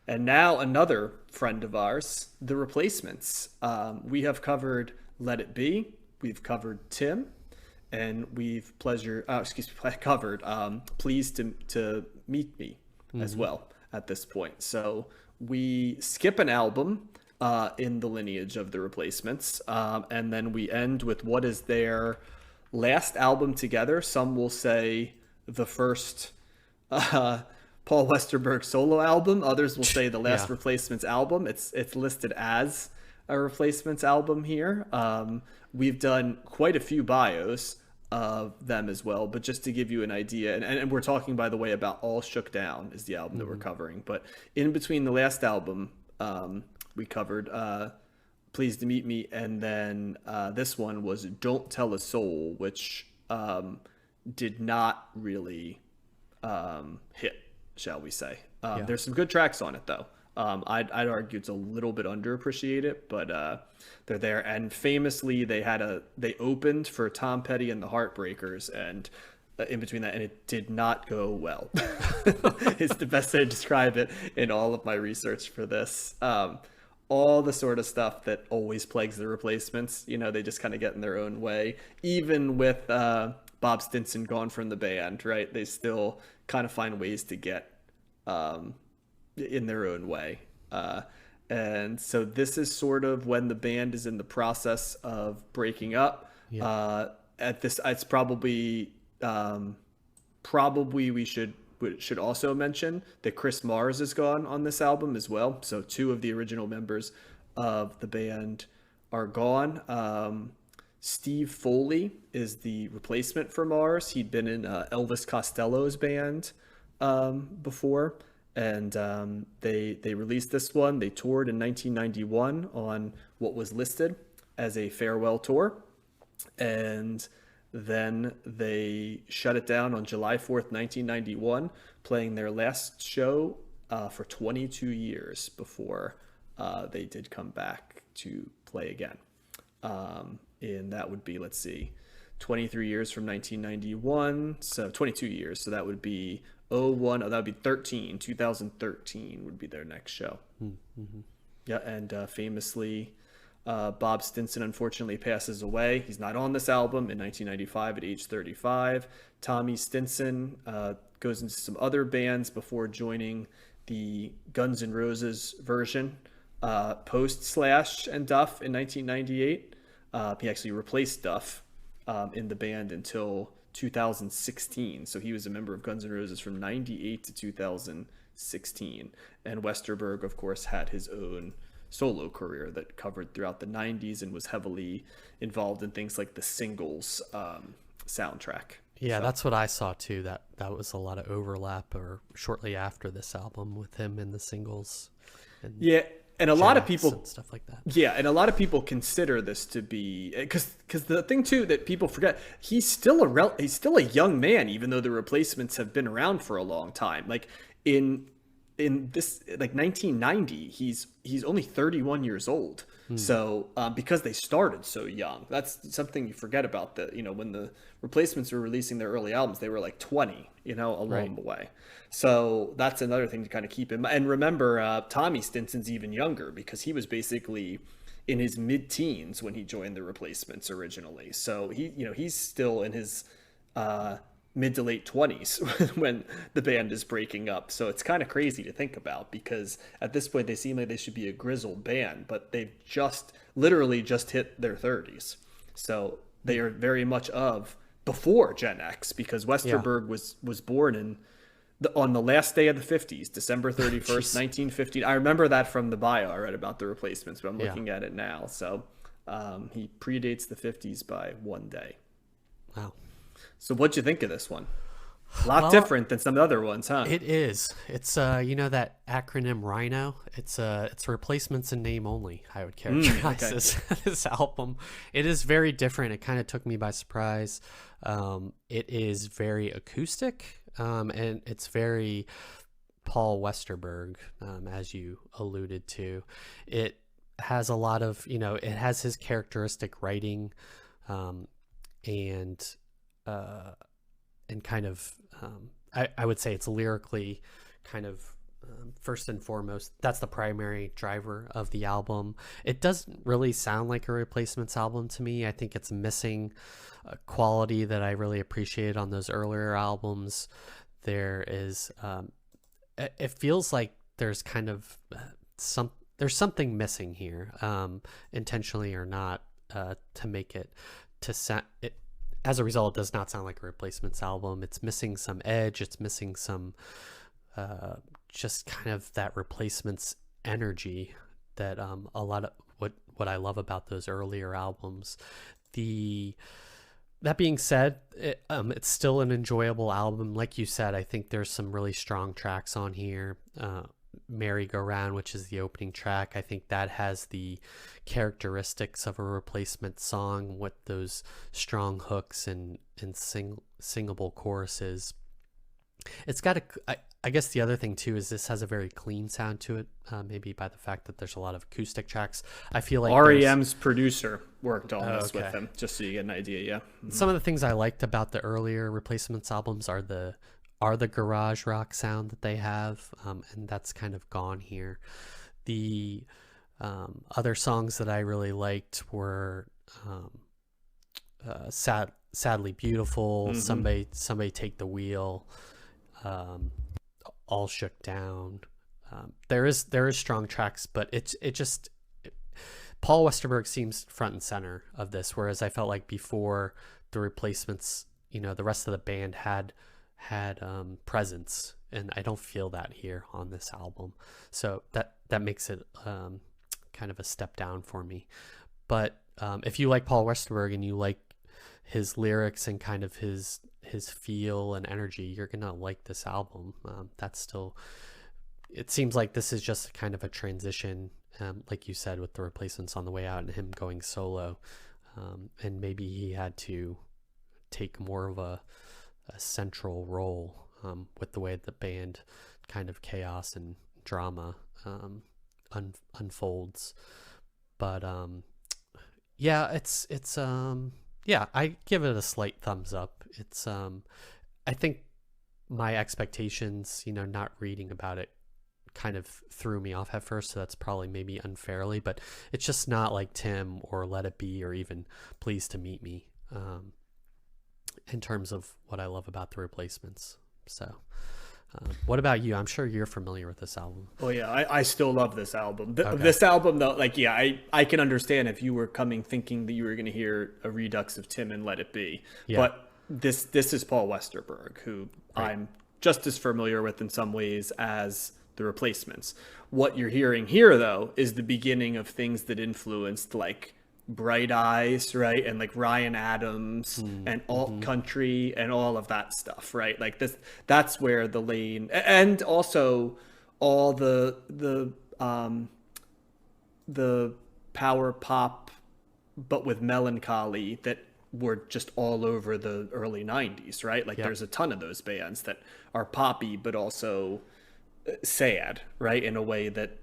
And now another friend of ours, The Replacements. We have covered Let It Be, we've covered Tim, and covered Pleased to Meet Me as Hmm. well at this point. So we skip an album in the lineage of The Replacements, and then we end with what is their last album together. Some will say the first uh, Paul Westerberg solo album. Others will say the last Yeah. Replacements album. It's listed as a Replacements album here. We've done quite a few bios of them as well, but just to give you an idea, and we're talking, by the way, about All Shook Down is the album that we're Hmm. covering. But in between the last album, we covered Pleased to Meet Me, and then this one was Don't Tell a Soul, which did not really hit, shall we say. Yeah. There's some good tracks on it, though. I'd argue it's a little bit underappreciated, but they're there. And famously, they opened for Tom Petty and the Heartbreakers, and in between that, and it did not go well. It's the best way to describe it in all of my research for this. All the sort of stuff that always plagues the Replacements, they just kind of get in their own way. Even with Bob Stinson gone from the band, right? They still kind of find ways to get in their own way. And so this is sort of when the band is in the process of breaking up. Yep. At this, it's probably we should also mention that Chris Mars is gone on this album as well. So two of the original members of the band are gone. Steve Foley is the replacement for Mars. He'd been in Elvis Costello's band before, and they released this one. They toured in 1991 on what was listed as a farewell tour, and then they shut it down on July 4th, 1991, playing their last show for 22 years before they did come back to play again. And that would be, let's see, 23 years from 1991, so 22 years. So that would be 01, that would be 2013 would be their next show. Mm-hmm. Yeah, and famously, Bob Stinson unfortunately passes away. He's not on this album in 1995 at age 35. Tommy Stinson goes into some other bands before joining the Guns N' Roses version post Slash and Duff in 1998. He actually replaced Duff in the band until 2016. So he was a member of Guns N' Roses from 98 to 2016. And Westerberg, of course, had his own solo career that covered throughout the 90s and was heavily involved in things like the Singles soundtrack. Yeah, So, that's what I saw too. That was a lot of overlap, or shortly after this album, with him in the Singles and yeah. And a Gen lot of X people and stuff like that. Yeah, and a lot of people consider this to be because the thing too that people forget, he's still a young man, even though the Replacements have been around for a long time. Like in this, like 1990, he's only 31 years old. Hmm. So because they started so young, that's something you forget about. That when the Replacements were releasing their early albums, they were like 20, Right. along the way. So that's another thing to kind of keep in mind. And remember, Tommy Stinson's even younger because he was basically in his mid-teens when he joined the Replacements originally. So he's still in his mid to late 20s when the band is breaking up. So it's kind of crazy to think about because at this point they seem like they should be a grizzled band, but they've literally just hit their 30s. So they are very much of before Gen X because Yeah. Westerberg was born on the last day of the 50s, December 31st, Jeez. 1950. I remember that from the bio I read about the Replacements, but I'm Yeah. looking at it now. So he predates the 50s by one day. Wow. So what'd you think of this one? A lot Well, different than some other ones, huh? it is. It's that acronym Rhino. It's replacements in name only. I would characterize Okay. this album. It is very different. It kind of took me by surprise. It is very acoustic, and it's very Paul Westerberg, as you alluded to. It has a lot of it has his characteristic writing, um, and uh, and kind of I would say it's lyrically kind of First and foremost, that's the primary driver of the album. It doesn't really sound like a Replacements album to me. I think it's missing a quality that I really appreciated on those earlier albums. There is, it feels like there's kind of there's something missing here, intentionally or not, to make it to sound. As a result, it does not sound like a Replacements album. It's missing some edge. It's missing some just kind of that Replacements energy that a lot of what I love about those earlier albums. That being said, it's still an enjoyable album. Like you said, I think there's some really strong tracks on here. Merry Go Round, which is the opening track, I think that has the characteristics of a Replacement song with those strong hooks and singable choruses. It's got I guess the other thing too is this has a very clean sound to it, maybe by the fact that there's a lot of acoustic tracks. I feel like REM's producer worked on this okay. with him, just so you get an idea. Yeah. Mm-hmm. Some of the things I liked about the earlier Replacements albums are the garage rock sound that they have, and that's kind of gone here. The other songs that I really liked were Sadly Beautiful, Mm-hmm. Somebody Take the Wheel, All Shook Down. There is strong tracks, but Paul Westerberg seems front and center of this, whereas I felt like before the Replacements, the rest of the band had presence, and I don't feel that here on this album. So that makes it kind of a step down for me. But if you like Paul Westerberg and you like his lyrics and kind of his feel and energy, you're gonna like this album. It seems like this is just kind of a transition, like you said, with the Replacements on the way out and him going solo, and maybe he had to take more of a central role with the way the band kind of chaos and drama unfolds. But yeah, it's yeah, I give it a slight thumbs up. It's I think my expectations, not reading about it, kind of threw me off at first, so that's probably maybe unfairly, but it's just not like Tim or Let It Be or even Pleased to Meet Me, in terms of what I love about the Replacements. So what about you? I'm sure you're familiar with this album. Oh yeah, I still love this album. Okay. This album though, like yeah, I can understand if you were coming thinking that you were going to hear a redux of Tim and Let It Be, Yeah. but this is Paul Westerberg, who Right. I'm just as familiar with in some ways as the Replacements. What you're hearing here though is the beginning of things that influenced like Bright Eyes, right? And like Ryan Adams and alt country and all of that stuff, right? Like that's where the lane, and also all the power pop but with melancholy that were just all over the early 90s, right? Like Yep. there's a ton of those bands that are poppy but also sad, right? In a way that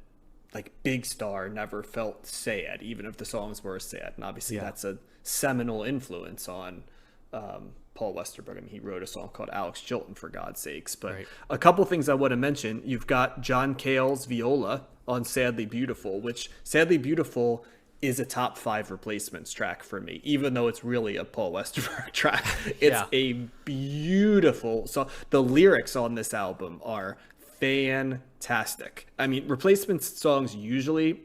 like Big Star never felt sad, even if the songs were sad. And obviously Yeah. that's a seminal influence on Paul Westerberg. I mean, he wrote a song called Alex Chilton, for God's sakes. But Right. a couple things I want to mention. You've got John Cale's viola on Sadly Beautiful, which Sadly Beautiful is a top 5 Replacements track for me, even though it's really a Paul Westerberg track. It's Yeah. a beautiful song. The lyrics on this album are fantastic. I mean, Replacements albums usually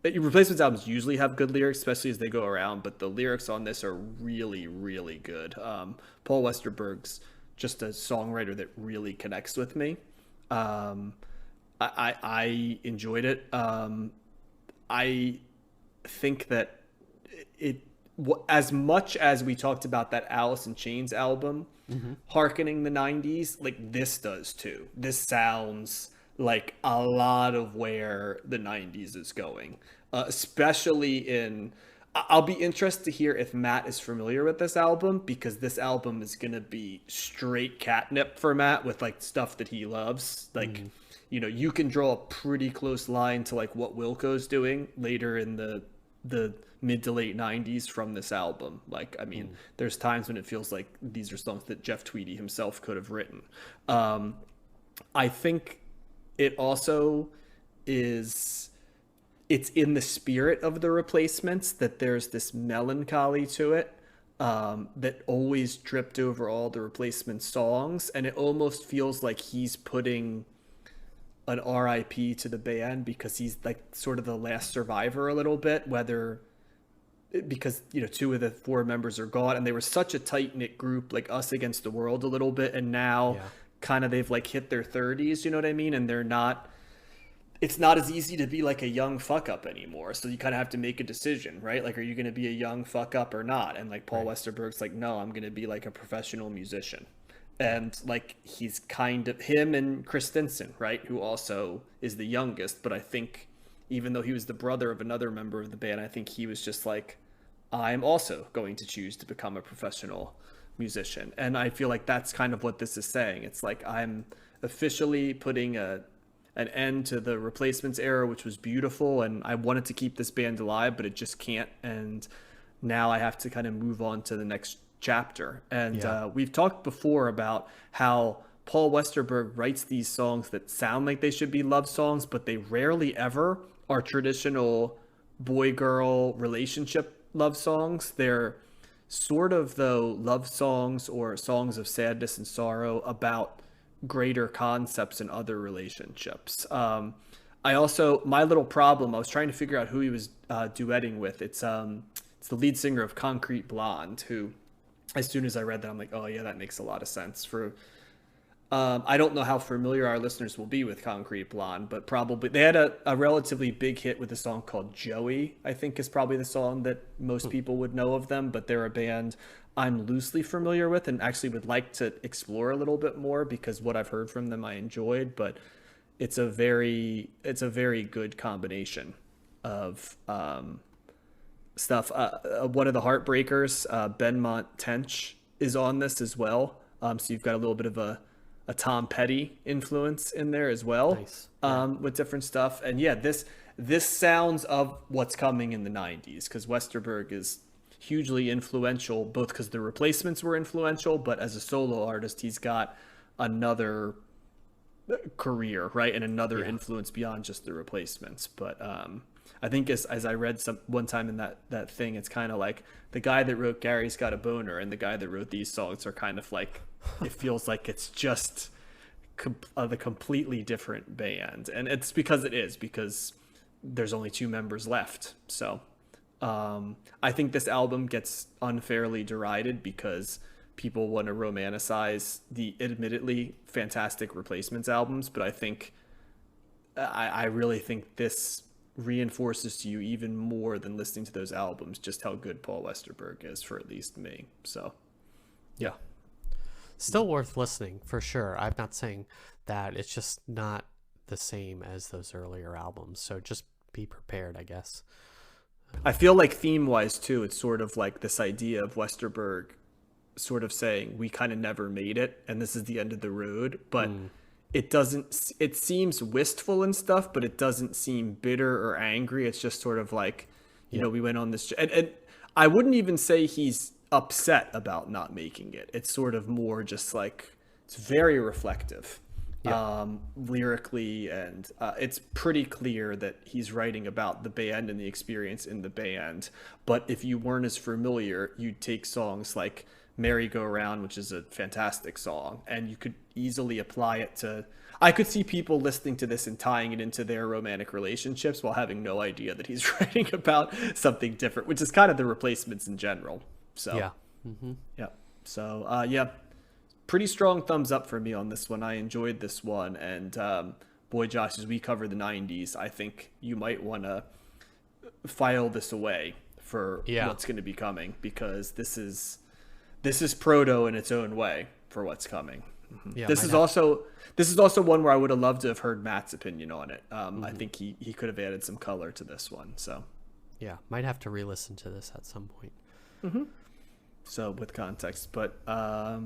have good lyrics, especially as they go around, but the lyrics on this are really, really good. Paul Westerberg's just a songwriter that really connects with me. I enjoyed it. I think that as much as we talked about that Alice in Chains album, harkening the 90s, like this does too. This sounds like a lot of where the 90s is going, especially in. I'll be interested to hear if Matt is familiar with this album, because this album is going to be straight catnip for Matt with like stuff that he loves. Like, you can draw a pretty close line to like what Wilco's doing later in the mid to late 90s from this album. Like, I mean, there's times when it feels like these are songs that Jeff Tweedy himself could have written. I think it also is, it's in the spirit of the Replacements that there's this melancholy to it, that always dripped over all the Replacement songs, and it almost feels like he's putting an RIP to the band because he's like sort of the last survivor a little bit, whether because two of the four members are gone and they were such a tight knit group, like us against the world a little bit, and now Yeah. kind of they've like hit their 30s, you know what I mean, and they're not, it's not as easy to be like a young fuck up anymore. So you kind of have to make a decision, right? Like, are you going to be a young fuck up or not? And like Paul Right. Westerberg's like, no, I'm going to be like a professional musician. Yeah. And like he's kind of him and Chris Stinson, right? Who also is the youngest, but I think even though he was the brother of another member of the band, I think he was just like, I'm also going to choose to become a professional musician. And I feel like that's kind of what this is saying. It's like I'm officially putting an end to the Replacements era, which was beautiful, and I wanted to keep this band alive, but it just can't. And now I have to kind of move on to the next chapter. And Yeah. we've talked before about how Paul Westerberg writes these songs that sound like they should be love songs, but they rarely ever are traditional boy-girl relationship love songs. They're sort of, though, love songs or songs of sadness and sorrow about greater concepts in other relationships. I also, my little problem, I was trying to figure out who he was duetting with. It's the lead singer of Concrete Blonde, who, as soon as I read that, I'm like, oh yeah, that makes a lot of sense. I don't know how familiar our listeners will be with Concrete Blonde, but probably they had a relatively big hit with a song called Joey, I think is probably the song that most people would know of them, but they're a band I'm loosely familiar with and actually would like to explore a little bit more because what I've heard from them I enjoyed, but it's a very good combination of stuff. One of the Heartbreakers, Benmont Tench, is on this as well. So you've got a little bit of a Tom Petty influence in there as well, Nice. Yeah. with different stuff. And yeah, this sounds of what's coming in the 90s because Westerberg is hugely influential, both because the Replacements were influential, but as a solo artist, he's got another career, right? And another Yeah. influence beyond just the Replacements. But I think as I read one time in that thing, it's kind of like the guy that wrote Gary's Got a Boner and the guy that wrote these songs are kind of like, it feels like it's just the completely different band. And it's because there's only two members left. So I think this album gets unfairly derided because people want to romanticize the admittedly fantastic Replacements albums, but I really think this reinforces to you even more than listening to those albums just how good Paul Westerberg is, for at least me. So yeah. Still worth listening for sure. I'm not saying that, it's just not the same as those earlier albums. So just be prepared, I guess. I feel like theme wise too, it's sort of like this idea of Westerberg sort of saying we kind of never made it and this is the end of the road, but it seems wistful and stuff, but it doesn't seem bitter or angry. It's just sort of like, we went on this, and I wouldn't even say he's upset about not making it. It's sort of more just like, it's very reflective. Lyrically, and it's pretty clear that he's writing about the band and the experience in the band. But if you weren't as familiar, you'd take songs like Merry Go Round, which is a fantastic song, and you could easily apply it to, I could see people listening to this and tying it into their romantic relationships while having no idea that he's writing about something different, which is kind of the Replacements in general. So Yeah. yeah. So yeah, pretty strong thumbs up for me on this one. I enjoyed this one, and boy, Josh, as we cover the 90s, I think you might want to file this away for what's going to be coming, because this is proto in its own way for what's coming. Yeah, This is also one where I would have loved to have heard Matt's opinion on it. I think he could have added some color to this one. So Yeah, might have to re-listen to this at some point. so with context, but there